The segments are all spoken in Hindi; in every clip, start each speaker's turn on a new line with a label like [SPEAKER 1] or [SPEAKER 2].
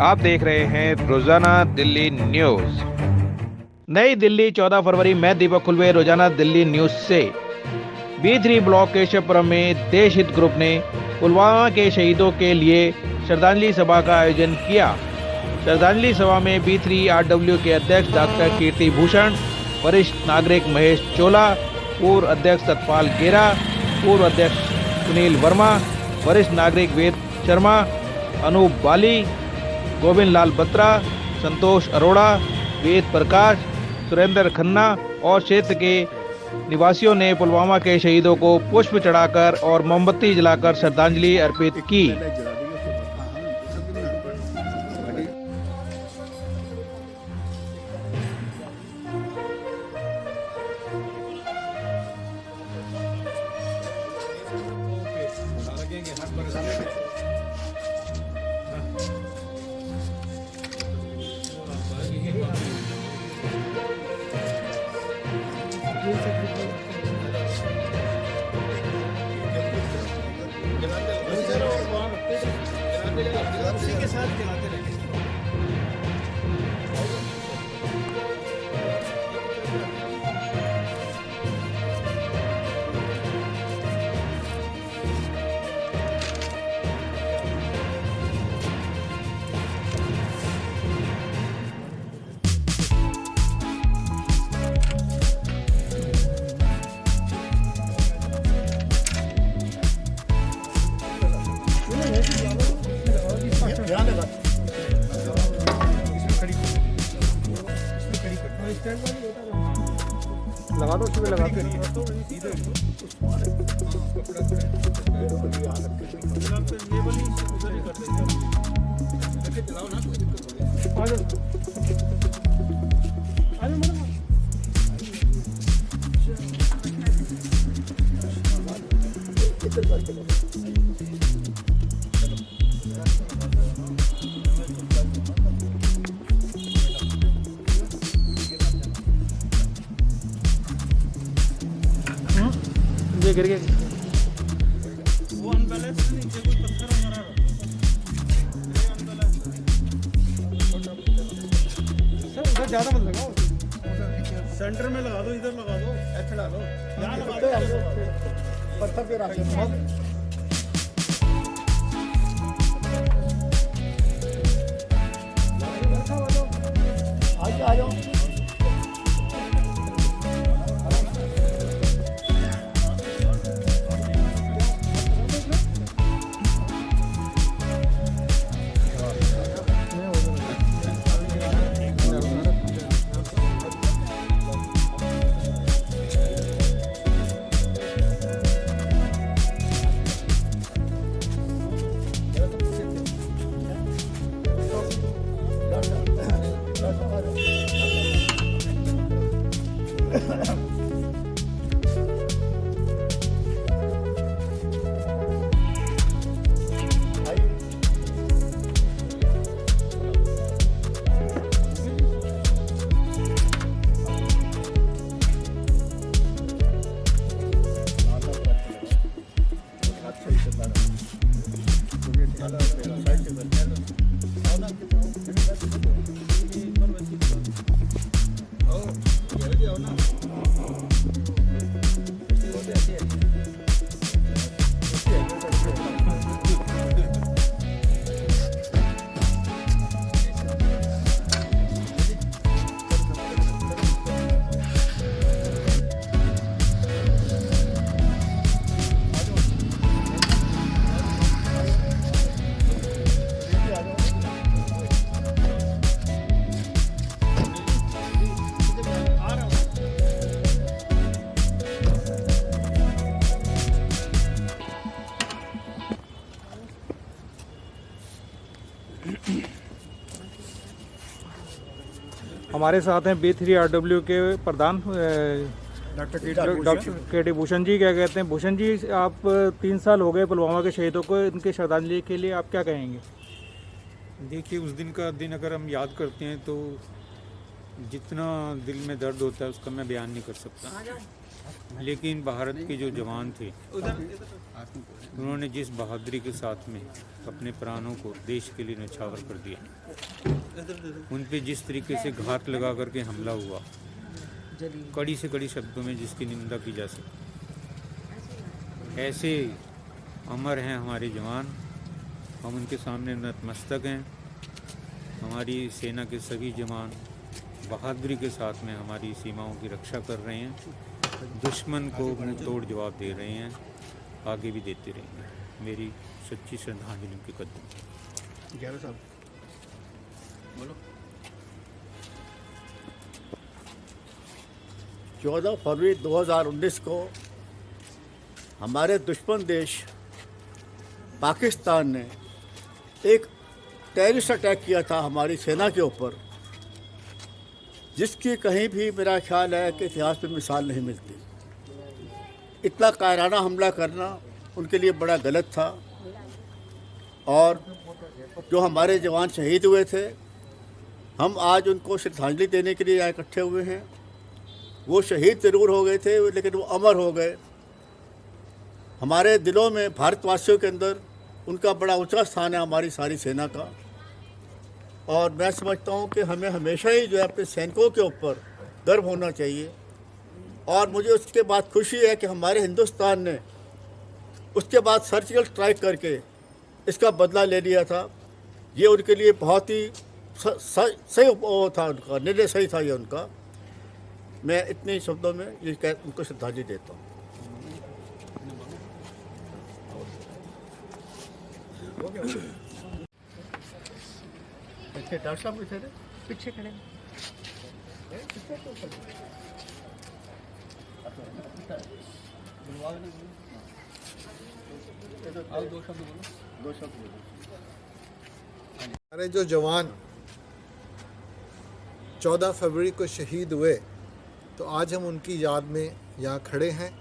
[SPEAKER 1] आप देख रहे हैं रोजाना दिल्ली न्यूज। नई दिल्ली 14 फरवरी। मैं दीपक खुलवे रोजाना दिल्ली न्यूज से। B3 ब्लॉक केशवपुरम में देश हित ग्रुप ने पुलवामा के शहीदों के लिए श्रद्धांजलि सभा का आयोजन किया। श्रद्धांजलि सभा में B3 RW के अध्यक्ष डॉक्टर कीर्ति भूषण, वरिष्ठ नागरिक महेश चोला, पूर्व अध्यक्ष सतपाल गेरा, पूर्व अध्यक्ष सुनील वर्मा, वरिष्ठ नागरिक वेद शर्मा, अनूप बाली, गोविंद लाल बत्रा, संतोष अरोड़ा, वेद प्रकाश, सुरेंद्र खन्ना और क्षेत्र के निवासियों ने पुलवामा के शहीदों को पुष्प चढ़ाकर और मोमबत्ती जलाकर श्रद्धांजलि अर्पित की।
[SPEAKER 2] उसी के साथ खिलाते रहेंगे। लगा दो, उसमें लगा के ये गिर गया। वो अनबैलेंस नीचे कुछ पत्थर वगैरह सर उधर ज्यादा मत लगाओ, सेंटर में लगा दो, इधर लगा दो, ऐसे लगा दो, यहाँ लगा दो पत्थर पे रख दो। आ जाओ हमारे साथ हैं B3 RW के प्रधान डॉक्टर कीर्ति भूषण जी। क्या कहते हैं भूषण जी, आप 3 साल हो गए पुलवामा के शहीदों को, इनके श्रद्धांजलि के लिए आप क्या कहेंगे?
[SPEAKER 3] देखिए, उस दिन का दिन अगर हम याद करते हैं तो जितना दिल में दर्द होता है उसका मैं बयान नहीं कर सकता, लेकिन भारत के जो जवान थे उन्होंने जिस बहादुरी के साथ में अपने प्राणों को देश के लिए न्यौछावर कर दिया, उन पे जिस तरीके से घात लगा करके हमला हुआ, कड़ी से कड़ी शब्दों में जिसकी निंदा की जा सकती, ऐसे अमर हैं हमारे जवान। हम उनके सामने नतमस्तक हैं। हमारी सेना के सभी जवान बहादुरी के साथ में हमारी सीमाओं की रक्षा कर रहे हैं, दुश्मन को मुंह तोड़ जवाब दे रहे हैं, आगे भी देते रहेंगे। मेरी सच्ची श्रद्धांजलि उनके कदम।
[SPEAKER 2] 11 साल बोलो।
[SPEAKER 4] 14 फरवरी 2019 को हमारे दुश्मन देश पाकिस्तान ने एक टेररिस्ट अटैक किया था हमारी सेना के ऊपर, जिसकी कहीं भी मेरा ख्याल है कि इतिहास में मिसाल नहीं मिलती। इतना कायराना हमला करना उनके लिए बड़ा गलत था, और जो हमारे जवान शहीद हुए थे, हम आज उनको श्रद्धांजलि देने के लिए यहाँ इकट्ठे हुए हैं। वो शहीद ज़रूर हो गए थे, लेकिन वो अमर हो गए। हमारे दिलों में, भारतवासियों के अंदर उनका बड़ा ऊंचा स्थान है, हमारी सारी सेना का। और मैं समझता हूँ कि हमें हमेशा ही जो है अपने सैनिकों के ऊपर गर्व होना चाहिए। और मुझे उसके बाद खुशी है कि हमारे हिंदुस्तान ने उसके बाद सर्जिकल स्ट्राइक करके इसका बदला ले लिया था। ये उनके लिए बहुत ही सही वो था, उनका निर्णय सही था ये उनका। मैं इतने शब्दों में ये उनको श्रद्धांजलि देता हूँ। डॉक्टर साहब कितने थे?
[SPEAKER 5] पीछे खड़े।
[SPEAKER 6] हमारे जो जवान 14 फरवरी को शहीद हुए, तो आज हम उनकी याद में यहाँ खड़े हैं।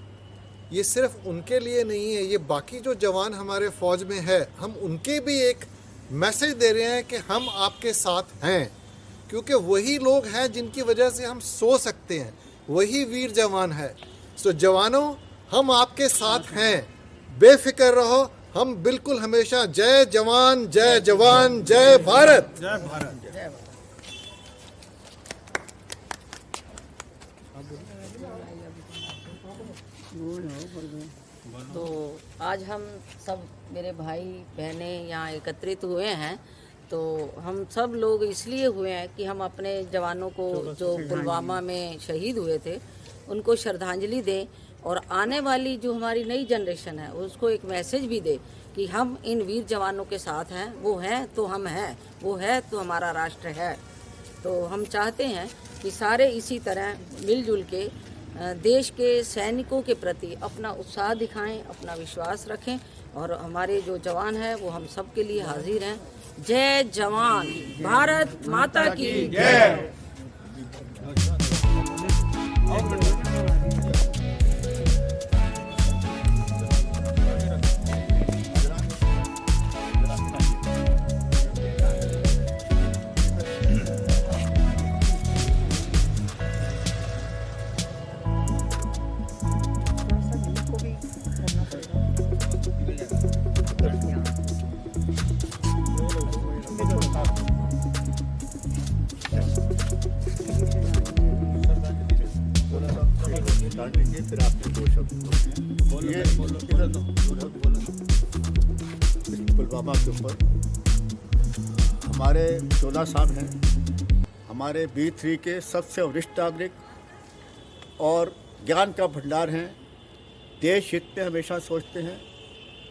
[SPEAKER 6] ये सिर्फ उनके लिए नहीं है, ये बाकी जो जवान हमारे फ़ौज में है, हम उनके भी एक मैसेज दे रहे हैं कि हम आपके साथ हैं, क्योंकि वही लोग हैं जिनकी वजह से हम सो सकते हैं, वही वीर जवान है। सो जवानों, हम आपके साथ हैं, बेफिक्र रहो। हम बिल्कुल हमेशा जय जवान जय जवान जय भारत।
[SPEAKER 2] जय भारत।
[SPEAKER 5] तो आज हम सब मेरे भाई बहनें यहाँ एकत्रित हुए हैं। तो हम सब लोग इसलिए हुए हैं कि हम अपने जवानों को जो पुलवामा में शहीद हुए थे उनको श्रद्धांजलि दें, और आने वाली जो हमारी नई जनरेशन है उसको एक मैसेज भी दे कि हम इन वीर जवानों के साथ हैं। वो हैं तो हम हैं, वो है तो हमारा राष्ट्र है। तो हम चाहते हैं कि सारे इसी तरह मिलजुल के देश के सैनिकों के प्रति अपना उत्साह दिखाएं, अपना विश्वास रखें, और हमारे जो जवान हैं वो हम सब के लिए हाजिर हैं। जय जवान, भारत माता की जय।
[SPEAKER 4] फिर आपने दो शब्द पुलवामा के ऊपर हमारे 14 साहब हैं, हमारे B3 के सबसे वरिष्ठ नागरिक और ज्ञान का भंडार हैं। देश हित में हमेशा सोचते हैं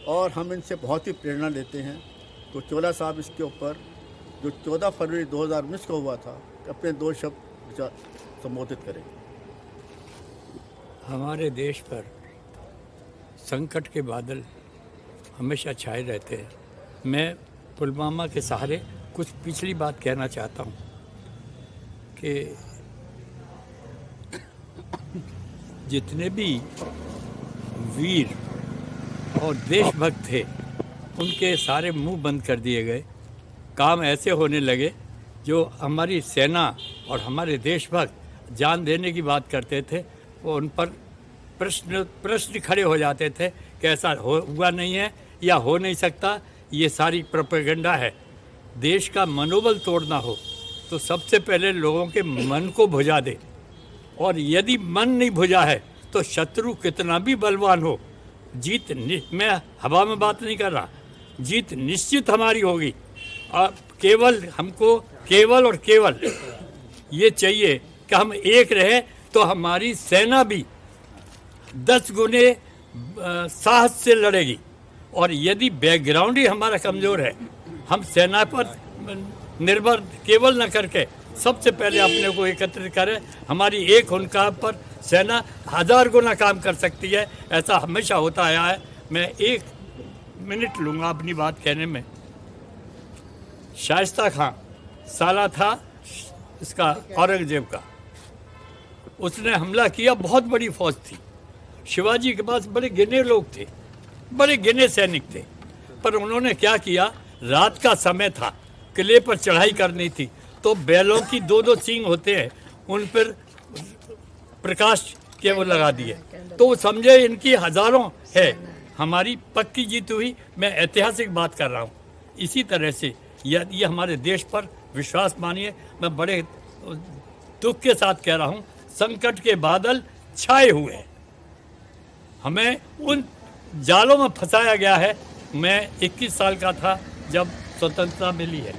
[SPEAKER 4] और हम इनसे बहुत ही प्रेरणा लेते हैं। तो 14 साहब इसके ऊपर जो 14 फरवरी 2019 को हुआ था, अपने दो शब्द संबोधित करें।
[SPEAKER 7] हमारे देश पर संकट के बादल हमेशा छाए रहते हैं। मैं पुलवामा के सहारे कुछ पिछली बात कहना चाहता हूँ कि जितने भी वीर और देशभक्त थे उनके सारे मुंह बंद कर दिए गए। काम ऐसे होने लगे जो हमारी सेना और हमारे देशभक्त जान देने की बात करते थे, वो उन पर प्रश्न खड़े हो जाते थे कि ऐसा हुआ नहीं है या हो नहीं सकता, ये सारी प्रोपेगेंडा है। देश का मनोबल तोड़ना हो तो सबसे पहले लोगों के मन को भुजा दे, और यदि मन नहीं भुजा है तो शत्रु कितना भी बलवान हो, मैं हवा में बात नहीं कर रहा, जीत निश्चित हमारी होगी। और केवल हमको केवल और केवल ये चाहिए कि हम एक रहें, तो हमारी सेना भी 10 गुने साहस से लड़ेगी। और यदि बैकग्राउंड ही हमारा कमज़ोर है, हम सेना पर निर्भर केवल न करके सबसे पहले अपने को एकत्रित करें, हमारी एक हुनकार पर सेना 1000 गुना काम कर सकती है। ऐसा हमेशा होता आया है। मैं 1 मिनट लूँगा अपनी बात कहने में। शाइस्ता खां साला था इसका औरंगजेब का, उसने हमला किया, बहुत बड़ी फौज थी। शिवाजी के पास बड़े गिने लोग थे, बड़े गिने सैनिक थे, पर उन्होंने क्या किया, रात का समय था, किले पर चढ़ाई करनी थी, तो बैलों की 2-2 सींग होते हैं, उन पर प्रकाश के वो लगा दिए, तो वो समझे इनकी हजारों है। हमारी पक्की जीत हुई। मैं ऐतिहासिक बात कर रहा हूँ। इसी तरह से ये हमारे देश पर विश्वास मानिए, मैं बड़े दुख के साथ कह रहा हूँ, संकट के बादल छाए हुए हैं। हमें उन जालों में फंसाया गया है। मैं 21 साल का था जब स्वतंत्रता मिली है,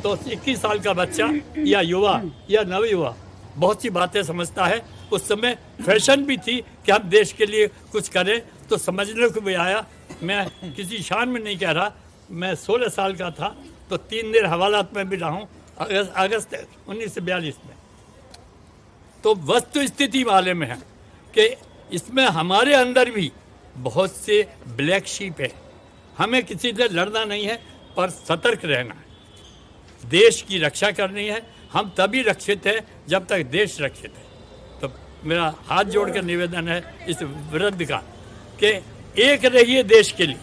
[SPEAKER 7] तो 21 साल का बच्चा या युवा या नवयुवा बहुत सी बातें समझता है। उस समय फैशन भी थी कि हम देश के लिए कुछ करें, तो समझने को भी आया। मैं किसी शान में नहीं कह रहा, मैं 16 साल का था तो 3 दिन हवालात में भी रहा हूँ, अगस्त 1942 में। तो वस्तु स्थिति वाले में है कि इसमें हमारे अंदर भी बहुत से ब्लैक शीप है। हमें किसी से लड़ना नहीं है, पर सतर्क रहना है। देश की रक्षा करनी है। हम तभी रक्षित हैं जब तक देश रक्षित है। तो मेरा हाथ जोड़कर निवेदन है इस विरुद्ध का कि एक रहिए देश के लिए,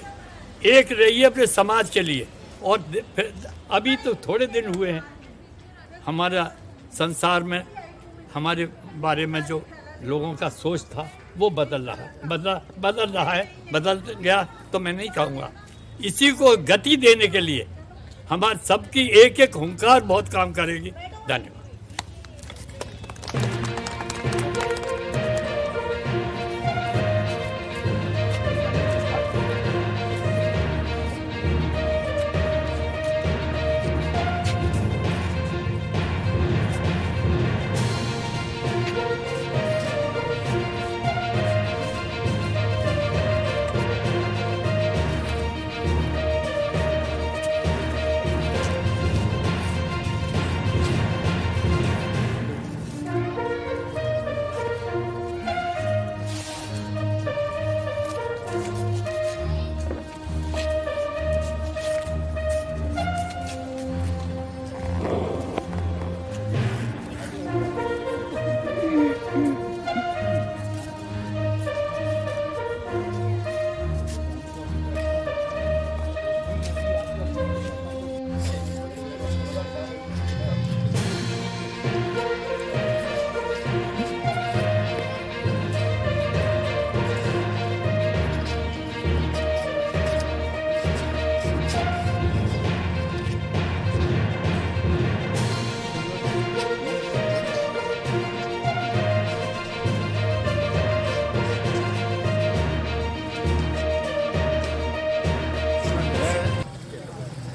[SPEAKER 7] एक रहिए अपने समाज के लिए। और फिर अभी तो थोड़े दिन हुए हैं, हमारा संसार में हमारे बारे में जो लोगों का सोच था वो बदल रहा है, बदल गया तो मैं नहीं कहूँगा। इसी को गति देने के लिए हमारे सबकी एक एक हुंकार बहुत काम करेगी। धन्यवाद।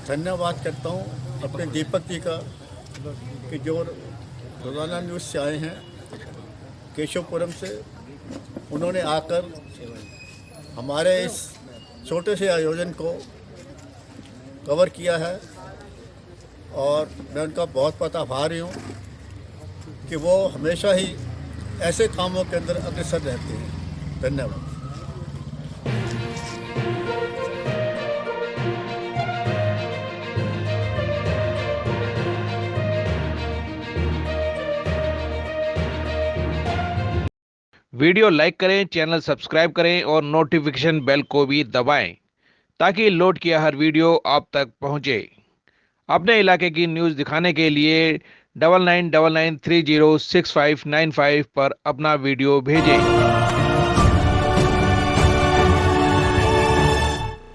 [SPEAKER 4] धन्यवाद करता हूँ अपने दीपक जी का कि जो रोज़ाना न्यूज़ से आए हैं केशवपुरम से। उन्होंने आकर हमारे इस छोटे से आयोजन को कवर किया है और मैं उनका बहुत आभारी हूँ कि वो हमेशा ही ऐसे कामों के अंदर अग्रसर रहते हैं। धन्यवाद।
[SPEAKER 1] वीडियो लाइक करें, चैनल सब्सक्राइब करें और नोटिफिकेशन बेल को भी दबाएं ताकि लोड किया हर वीडियो आप तक पहुंचे। अपने इलाके की न्यूज़ दिखाने के लिए 9999306595 पर अपना वीडियो भेजें।